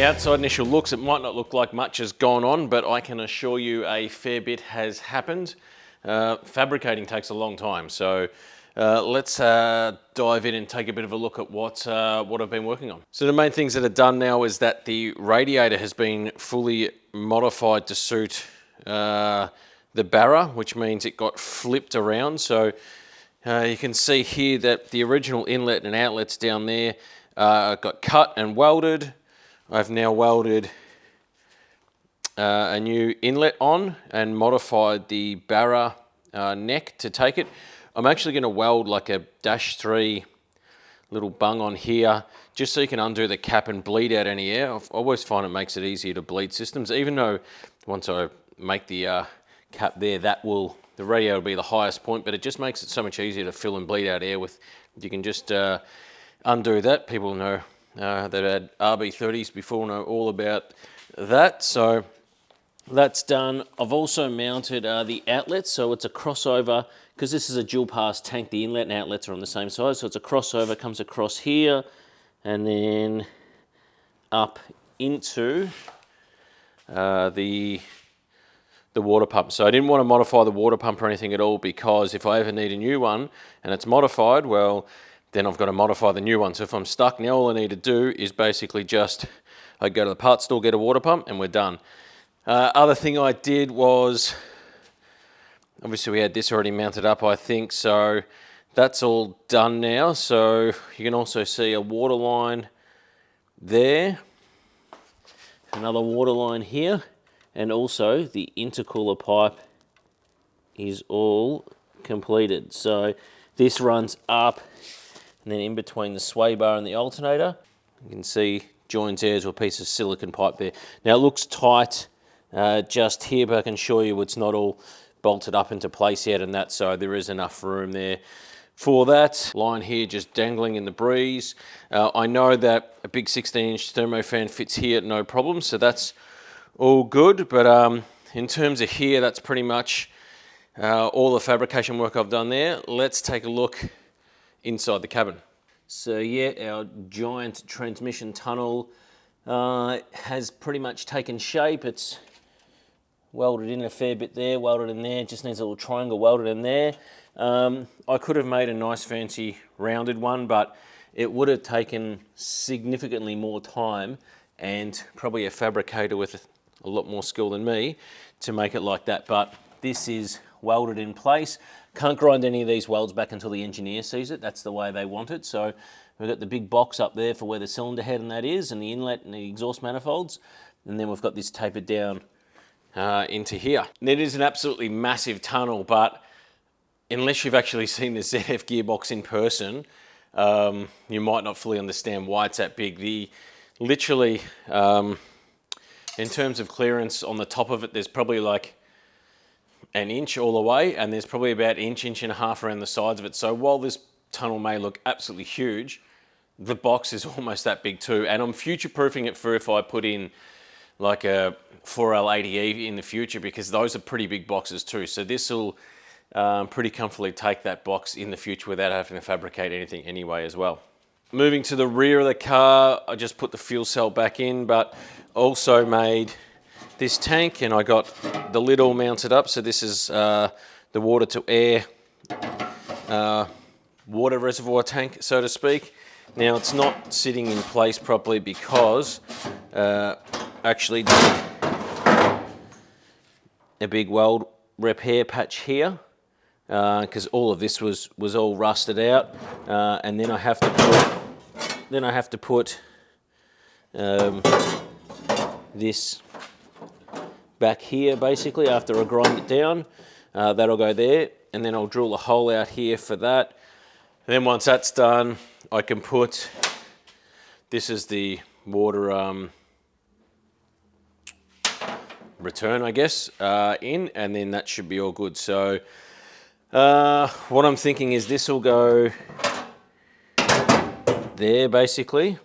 outside initial looks, it might not look like much has gone on, but I can assure you a fair bit has happened. Fabricating takes a long time, so let's dive in and take a bit of a look at what I've been working on. So the main things that are done now is that the radiator has been fully modified to suit the Barra, which means it got flipped around. So you can see here that the original inlet and outlets down there got cut and welded. I've now welded a new inlet on and modified the Barra neck to take it. I'm actually going to weld like a -3 little bung on here, just so you can undo the cap and bleed out any air. I always find it makes it easier to bleed systems, even though once I make the cap there, the radiator will be the highest point, but it just makes it so much easier to fill and bleed out air with. You can just undo that. People know that had RB30s before, know all about that. So that's done. I've also mounted the outlets, so it's a crossover, because this is a dual pass tank. The inlet and outlets are on the same side, so it's a crossover, comes across here and then up into the water pump. So I didn't want to modify the water pump or anything at all, because if I ever need a new one and it's modified, well, then I've got to modify the new one. So if I'm stuck now, all I need to do is basically just, I go to the parts store, get a water pump, and we're done. Other thing I did was, obviously we had this already mounted up, I think, so that's all done now. So you can also see a water line there, another water line here, and also the intercooler pipe is all completed. So this runs up and then in between the sway bar and the alternator. You can see joins there to a piece of silicon pipe there. Now it looks tight just here, but I can assure you it's not all bolted up into place yet and that, so there is enough room there for that. Line here just dangling in the breeze. I know that a big 16-inch thermo fan fits here no problem, so that's all good, but in terms of here, that's pretty much all the fabrication work I've done there. Let's take a look inside the cabin. So yeah, our giant transmission tunnel has pretty much taken shape. It's welded in a fair bit there, welded in there, just needs a little triangle welded in there. I could have made a nice fancy rounded one, but it would have taken significantly more time and probably a fabricator with a lot more skill than me to make it like that. But this is welded in place. Can't grind any of these welds back until the engineer sees it. That's the way they want it. So we've got the big box up there for where the cylinder head and that is, and the inlet and the exhaust manifolds. And then we've got this tapered down into here. And it is an absolutely massive tunnel, but unless you've actually seen the ZF gearbox in person, you might not fully understand why it's that big. Literally, in terms of clearance on the top of it, there's probably like an inch all the way, and there's probably about inch and a half around the sides of it. So while this tunnel may look absolutely huge, the box is almost that big too. And I'm future-proofing it for if I put in like a 4L80E in the future, because those are pretty big boxes too. So this will pretty comfortably take that box in the future without having to fabricate anything anyway as well. Moving to the rear of the car, I just put the fuel cell back in, but also made this tank, and I got the lid all mounted up. So this is the water to air water reservoir tank, so to speak. Now it's not sitting in place properly because actually a big weld repair patch here, because all of this was all rusted out, and then I have to put this back here basically after I grind it down. That'll go there, and then I'll drill a hole out here for that. And then once that's done, I can put, this is the water return, I guess, in, and then that should be all good. So what I'm thinking is this will go there basically.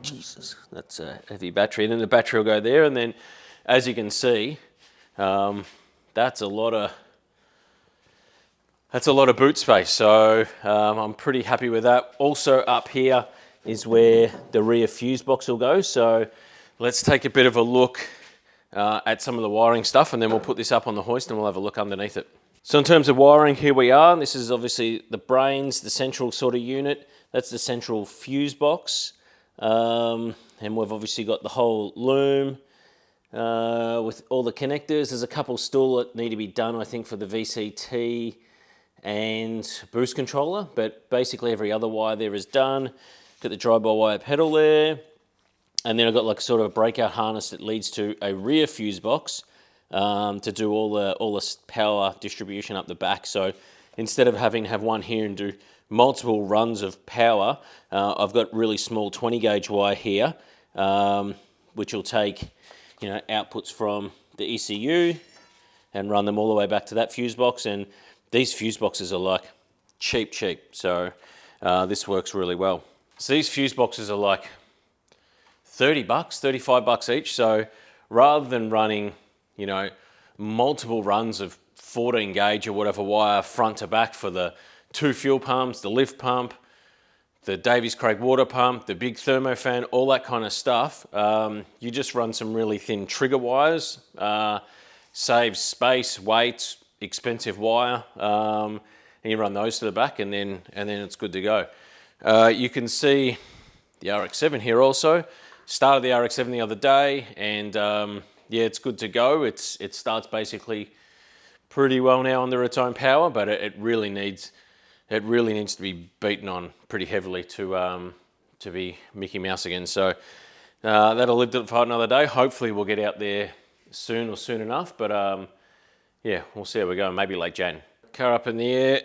Jesus, that's a heavy battery. And then the battery will go there, and then as you can see, that's a lot of boot space. So I'm pretty happy with that. Also up here is where the rear fuse box will go. So let's take a bit of a look at some of the wiring stuff, and then we'll put this up on the hoist and we'll have a look underneath it. So in terms of wiring, here we are. This is obviously the brains, the central sort of unit. That's the central fuse box. And we've obviously got the whole loom with all the connectors. There's a couple still that need to be done, I think, for the VCT and boost controller, but basically every other wire there is done. Got the drive-by-wire pedal there. And then I've got like sort of a breakout harness that leads to a rear fuse box to do all the power distribution up the back. So instead of having to have one here and do multiple runs of power, I've got really small 20 gauge wire here, which will take, you know, outputs from the ECU and run them all the way back to that fuse box. And these fuse boxes are like cheap. So this works really well. So these fuse boxes are like $30, $35 each. So rather than running, you know, multiple runs of 14 gauge or whatever wire front to back for the 2 fuel pumps, the lift pump, the Davies Craig water pump, the big thermofan, all that kind of stuff, you just run some really thin trigger wires, saves space, weight, expensive wire, and you run those to the back, and then it's good to go. You can see the RX7 here also. Started the RX7 the other day, and yeah, it's good to go. It starts basically pretty well now under its own power, but it really needs to be beaten on pretty heavily to be Mickey Mouse again. So that'll live to fight another day. Hopefully we'll get out there soon or soon enough, but yeah, we'll see how we go. Maybe late Jan. Car up in the air.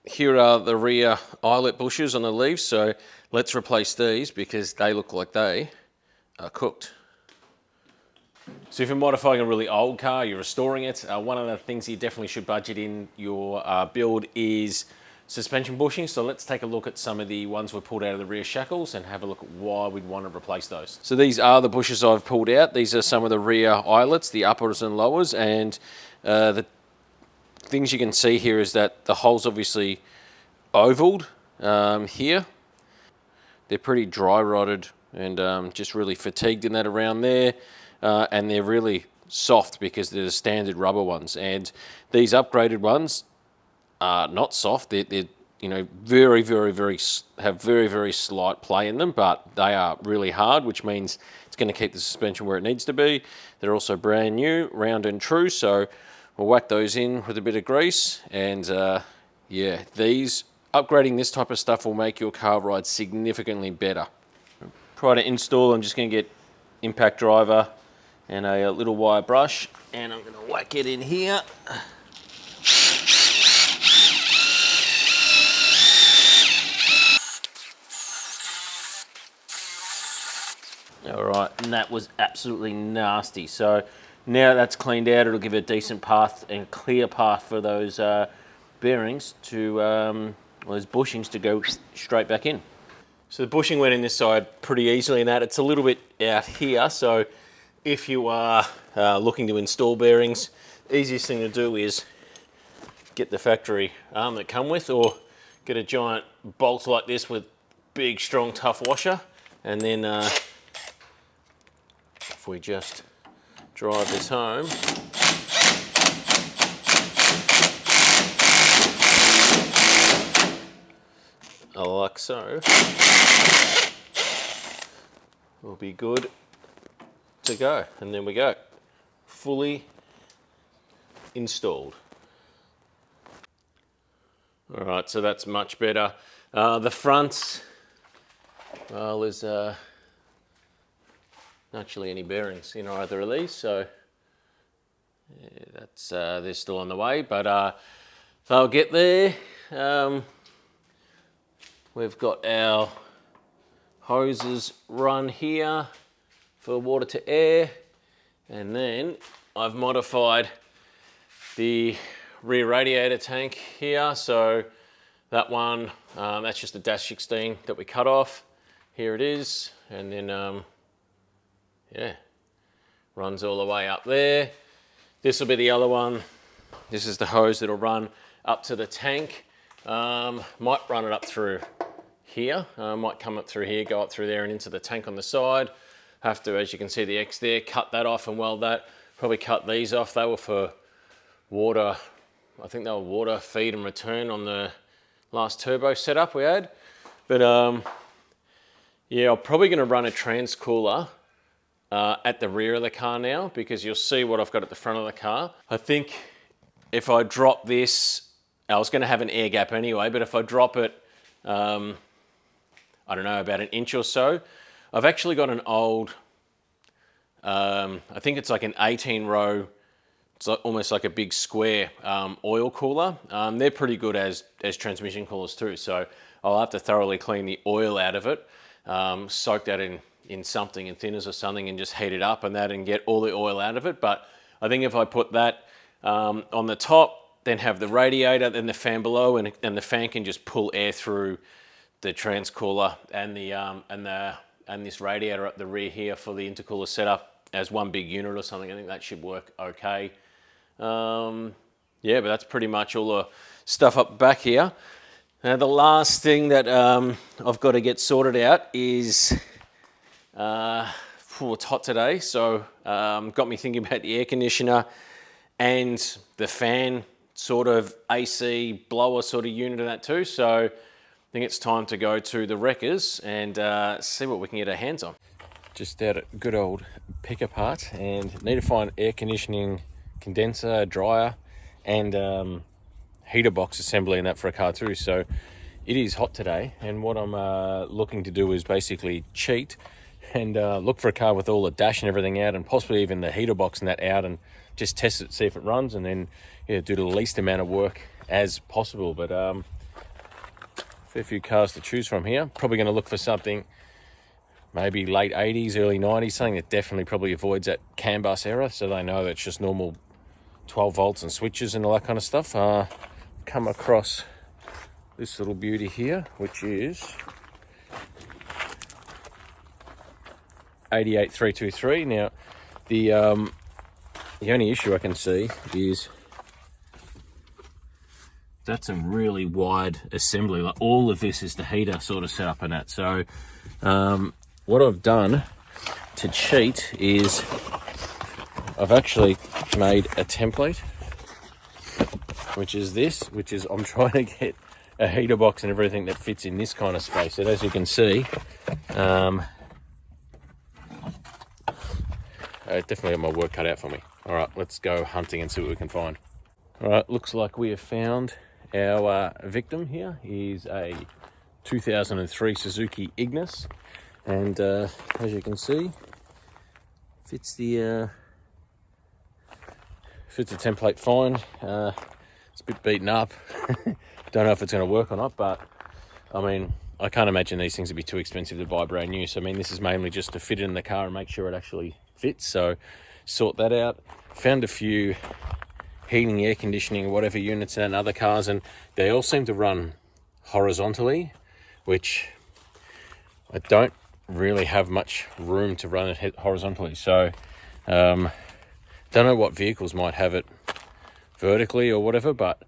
Here are the rear eyelet bushes on the leaves, so let's replace these because they look like they are cooked. So if you're modifying a really old car, you're restoring it, one of the things you definitely should budget in your build is suspension bushings. So let's take a look at some of the ones we pulled out of the rear shackles and have a look at why we'd want to replace those. So these are the bushes I've pulled out. These are some of the rear eyelets, the uppers and lowers, and the things you can see here is that the hole's obviously ovaled here. They're pretty dry rotted and just really fatigued in that around there. And they're really soft because they're the standard rubber ones. And these upgraded ones are not soft. They're you know, very have very slight play in them, but they are really hard, which means it's going to keep the suspension where it needs to be. They're also brand new, round and true. So we'll whack those in with a bit of grease. And yeah, upgrading this type of stuff will make your car ride significantly better. Prior to install, I'm just going to get impact driver and a little wire brush, and I'm going to whack it in here. All right, and that was absolutely nasty. So now that's cleaned out, it'll give a decent path and clear path for those bearings to, those bushings to go straight back in. So the bushing went in this side pretty easily in that. It's a little bit out here, so if you are looking to install bearings, easiest thing to do is get the factory arm that come with, or get a giant bolt like this with big, strong, tough washer, and then if we just drive this home, like so, we'll be good to go. And then we go, fully installed. All right, so that's much better. The fronts, well, there's not actually any bearings in either of these, so yeah, that's they're still on the way, but they'll get there. We've got our hoses run here for water to air, and then I've modified the rear radiator tank here. So that one, that's just a dash 16 that we cut off. Here it is, and then yeah, runs all the way up there. This will be the other one. This is the hose that'll run up to the tank. Might run it up through here. Might come up through here, go up through there and into the tank on the side. Have to, as you can see the X there, cut that off and weld that. Probably cut these off. They were for water, I think they were water feed and return on the last turbo setup we had. But yeah, I'm probably going to run a transcooler at the rear of the car now, because you'll see what I've got at the front of the car. I think if I drop this, I was going to have an air gap anyway, but if I drop it, I don't know, about an inch or so, I've actually got an old, I think it's like an 18 row, it's like, almost like a big square oil cooler. They're pretty good as transmission coolers too, so I'll have to thoroughly clean the oil out of it, soak that in something, in thinners or something, and just heat it up and that and get all the oil out of it. But I think if I put that on the top, then have the radiator, then the fan below, and the fan can just pull air through the transcooler and this radiator at the rear here for the intercooler setup as one big unit or something. I think that should work okay. Yeah, but that's pretty much all the stuff up back here. Now the last thing that I've got to get sorted out is, it's hot today, so got me thinking about the air conditioner and the fan sort of AC blower sort of unit of that too. So I think it's time to go to the wreckers and see what we can get our hands on. Just out at good old pick apart, and need to find air conditioning condenser, dryer, and heater box assembly and that for a car too. So it is hot today, and what I'm looking to do is basically cheat and look for a car with all the dash and everything out, and possibly even the heater box and that out, and just test it, see if it runs, and then do the least amount of work as possible. But fair few cars to choose from here. Probably going to look for something maybe late 80s, early 90s, something that definitely probably avoids that CAN bus error, so they know that it's just normal 12 volts and switches and all that kind of stuff. Come across this little beauty here, which is 88323. Now the only issue I can see is that's a really wide assembly. Like all of this is the heater sort of setup and that. So what I've done to cheat is I've actually made a template, which is this, which is I'm trying to get a heater box and everything that fits in this kind of space. And as you can see, I definitely got my work cut out for me. All right, let's go hunting and see what we can find. All right, looks like we have found our victim here. He's a 2003 Suzuki Ignis, and as you can see, fits the template fine. It's a bit beaten up. Don't know if it's going to work or not, but I mean, I can't imagine these things would be too expensive to buy brand new. So I mean, this is mainly just to fit it in the car and make sure it actually fits. So sort that out. Found a few heating, air conditioning, whatever units in other cars, and they all seem to run horizontally, which I don't really have much room to run it horizontally. So don't know what vehicles might have it vertically or whatever, but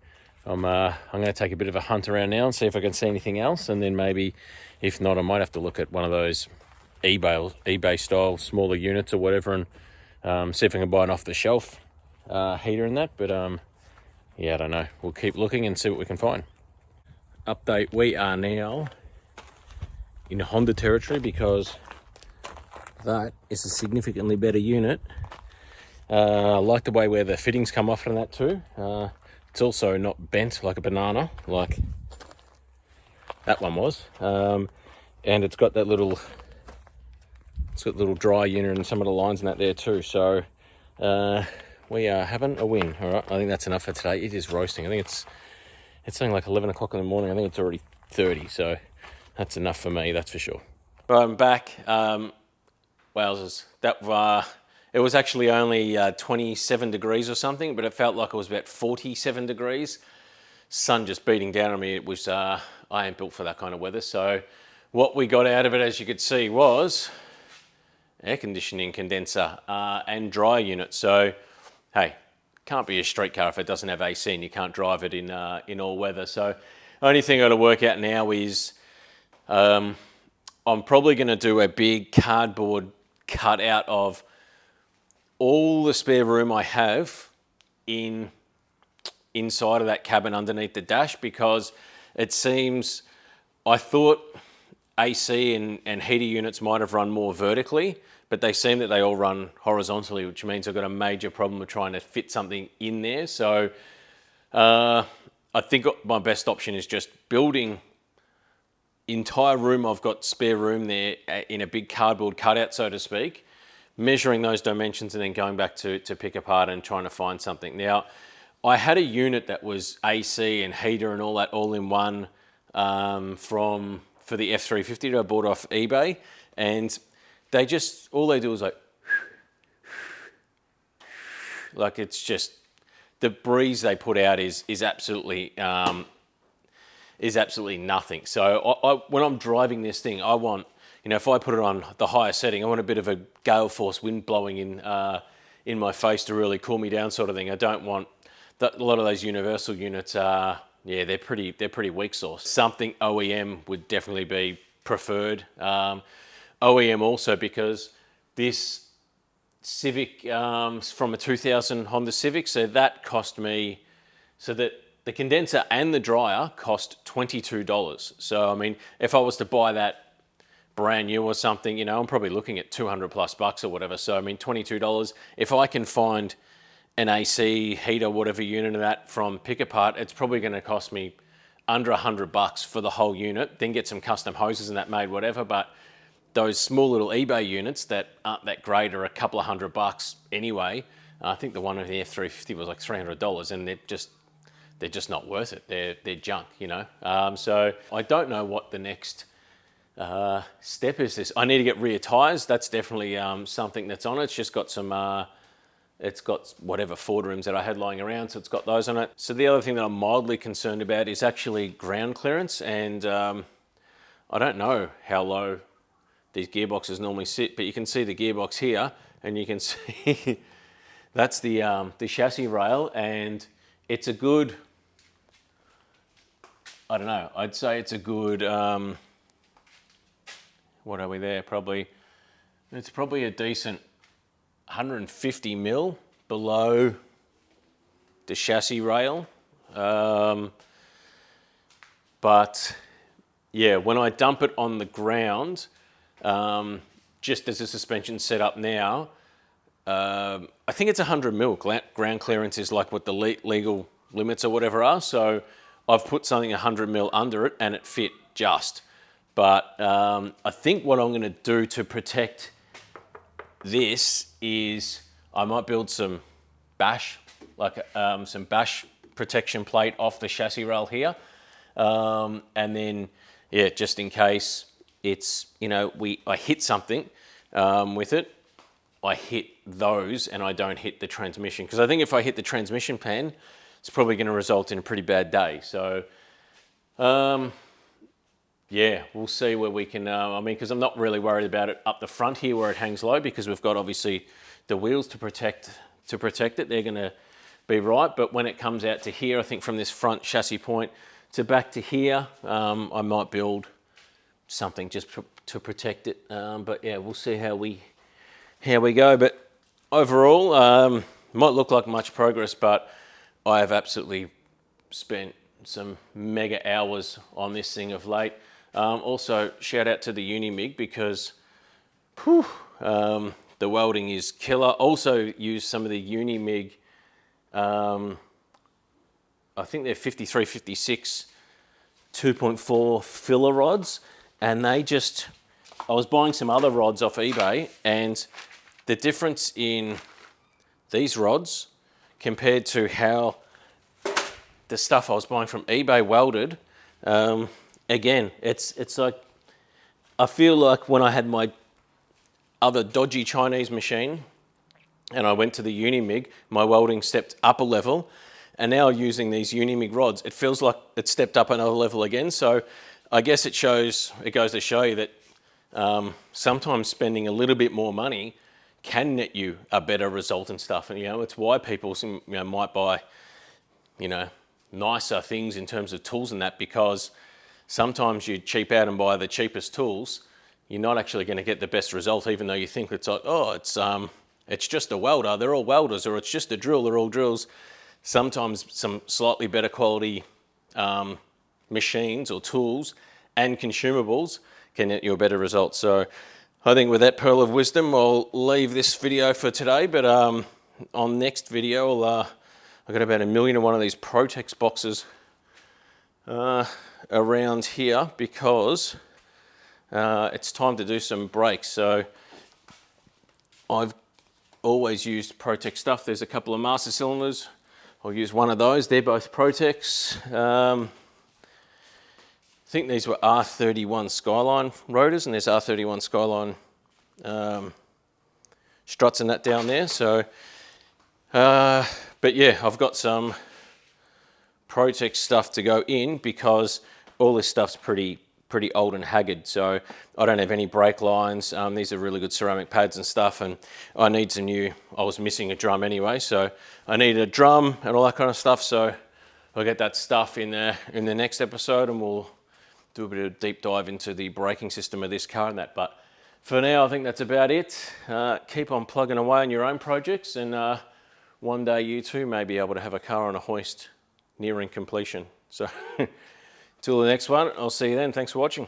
I'm going to take a bit of a hunt around now and see if I can see anything else, and then maybe if not, I might have to look at one of those eBay style smaller units or whatever, and see if I can buy an off the shelf heater in that. But yeah, I don't know, we'll keep looking and see what we can find. Update, we are now in Honda territory because that is a significantly better unit. I like the way where the fittings come off and that too. It's also not bent like a banana like that one was, and it's got that little dry unit and some of the lines in that there too. So we are having a win. All right, I think that's enough for today. It is roasting. I think it's something like 11 o'clock in the morning. I think it's already 30, so that's enough for me, that's for sure. Right, I'm back. Wowzers, it was actually only 27 degrees or something, but it felt like it was about 47 degrees. Sun just beating down on me. It was, I ain't built for that kind of weather. So what we got out of it, as you could see, was air conditioning condenser and dryer unit. So, hey, can't be a street car if it doesn't have AC and you can't drive it in all weather. So only thing I got to work out now is I'm probably going to do a big cardboard cutout of all the spare room I have inside of that cabin underneath the dash, because it seems, I thought AC and heater units might have run more vertically, but they seem that they all run horizontally, which means I've got a major problem with trying to fit something in there. So I think my best option is just building entire room. I've got spare room there in a big cardboard cutout, so to speak, measuring those dimensions and then going back to pick apart and trying to find something. Now, I had a unit that was AC and heater and all that all in one for the F350 that I bought off eBay, and they just, all they do is like it's just, the breeze they put out is absolutely nothing. So when I'm driving this thing, I want, if I put it on the higher setting, I want a bit of a gale force wind blowing in my face to really cool me down, sort of thing. I don't want that. A lot of those universal units are, yeah, they're pretty weak sauce. Something OEM would definitely be preferred. OEM also because this Civic from a 2000 Honda Civic, so that cost me, so that the condenser and the dryer cost $22. So I mean, if I was to buy that brand new or something, I'm probably looking at 200 plus bucks or whatever. So I mean, $22. If I can find an AC heater, whatever unit of that from Pick Apart, it's probably going to cost me under $100 for the whole unit. Then get some custom hoses and that made, whatever. But those small little eBay units that aren't that great are a couple of $100 anyway. I think the one of the F350 was like $300, and they're just not worth it. They're junk, So I don't know what the next step is. This I need to get rear tires. That's definitely something that's on it. It's just got some. It's got whatever Ford rims that I had lying around, so it's got those on it. So the other thing that I'm mildly concerned about is actually ground clearance, and I don't know how low these gearboxes normally sit, but you can see the gearbox here, and you can see that's the chassis rail, and it's a good, I don't know, I'd say it's a good, what are we there, it's probably a decent 150 mil below the chassis rail. But yeah, when I dump it on the ground, just as the suspension's set up now, I think it's 100 mil. Ground clearance is like what the legal limits or whatever are. So I've put something 100 mil under it and it fit just. But I think what I'm going to do to protect this is I might build some bash, some bash protection plate off the chassis rail here. And then, yeah, just in case it's, I hit something with it, I hit those and I don't hit the transmission. Because I think if I hit the transmission pan, it's probably going to result in a pretty bad day. So, yeah, we'll see where we can, because I'm not really worried about it up the front here where it hangs low, because we've got obviously the wheels to protect it. They're going to be right. But when it comes out to here, I think from this front chassis point to back to here, I might build something just to protect it. But yeah, we'll see how we go. But overall, might look like much progress, but I have absolutely spent some mega hours on this thing of late. Also, shout out to the Unimig, because the welding is killer. Also use some of the Unimig, I think they're 53, 56, 2.4 filler rods. And I was buying some other rods off eBay, and the difference in these rods compared to how the stuff I was buying from eBay welded, again, it's like, I feel like when I had my other dodgy Chinese machine and I went to the Unimig, my welding stepped up a level, and now using these Unimig rods, it feels like it stepped up another level again. So I guess it goes to show you that sometimes spending a little bit more money can net you a better result and stuff. And it's why people might buy nicer things in terms of tools and that, because sometimes you cheap out and buy the cheapest tools, you're not actually going to get the best result, even though you think it's like, oh, it's just a welder, they're all welders, or it's just a drill, they're all drills. Sometimes some slightly better quality machines or tools and consumables can get you a better result. So I think with that pearl of wisdom, I'll leave this video for today, but on next video, I've got about 1 million of one of these Protex boxes around here because it's time to do some brakes. So I've always used Protex stuff. There's a couple of master cylinders. I'll use one of those. They're both Protex. I think these were R31 Skyline rotors, and there's R31 Skyline struts and that down there. So, but yeah, I've got some Protex stuff to go in because all this stuff's pretty old and haggard. So I don't have any brake lines. These are really good ceramic pads and stuff, and I need some new. I was missing a drum anyway, so I need a drum and all that kind of stuff. So I'll get that stuff in the next episode, and we'll do a bit of a deep dive into the braking system of this car and that. But for now, I think that's about it. Keep on plugging away on your own projects, and one day you too may be able to have a car on a hoist nearing completion. So till the next one, I'll see you then. Thanks for watching.